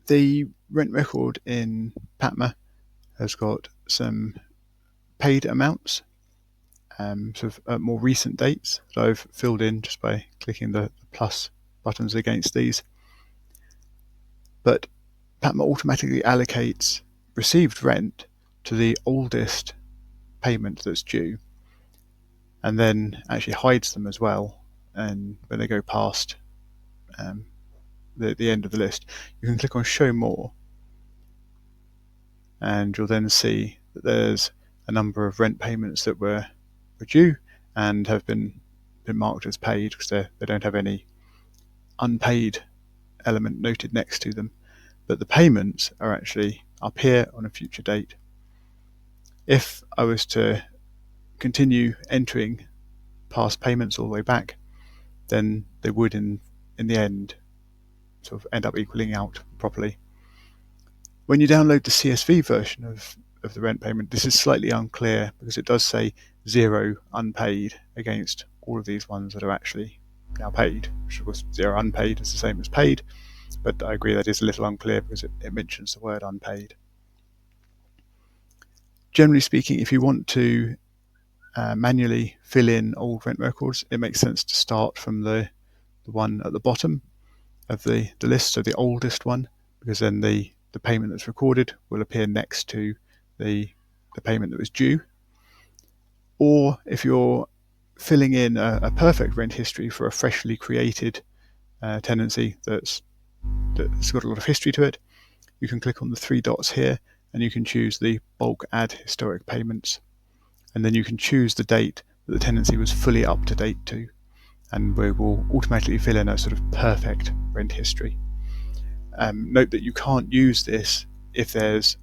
The rent record in PaTMa has got some paid amounts, sort of more recent dates that I've filled in just by clicking the plus buttons against these. But PaTMa automatically allocates received rent to the oldest payment that's due, and then actually hides them as well. And when they go past the end of the list, you can click on Show More, and you'll then see that there's a number of rent payments that were due and have been marked as paid because they don't have any unpaid element noted next to them. But the payments are actually up here on a future date. If I was to continue entering past payments all the way back, then they would in the end sort of end up equaling out properly. When you download the CSV version of the rent payment, this is slightly unclear because it does say 0 unpaid against all of these ones that are actually now paid, which of course 0 unpaid is the same as paid, but I agree that is a little unclear because it mentions the word unpaid. Generally speaking, if you want to manually fill in old rent records, it makes sense to start from the one at the bottom of the list, so the oldest one, because then the payment that's recorded will appear next to the payment that was due. Or if you're filling in a perfect rent history for a freshly created tenancy that's got a lot of history to it, you can click on the 3 dots here and you can choose the bulk add historic payments, and then you can choose the date that the tenancy was fully up to date to, and we will automatically fill in a sort of perfect rent history. Note that you can't use this if there's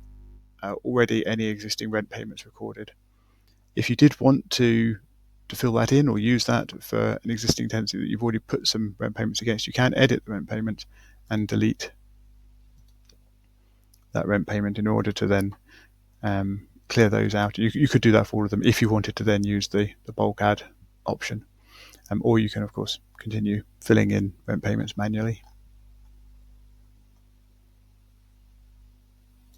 already any existing rent payments recorded. If you did want to fill that in or use that for an existing tenancy that you've already put some rent payments against, you can edit the rent payment and delete that rent payment in order to then clear those out. You could do that for all of them if you wanted to then use the bulk add option, or you can of course continue filling in rent payments manually.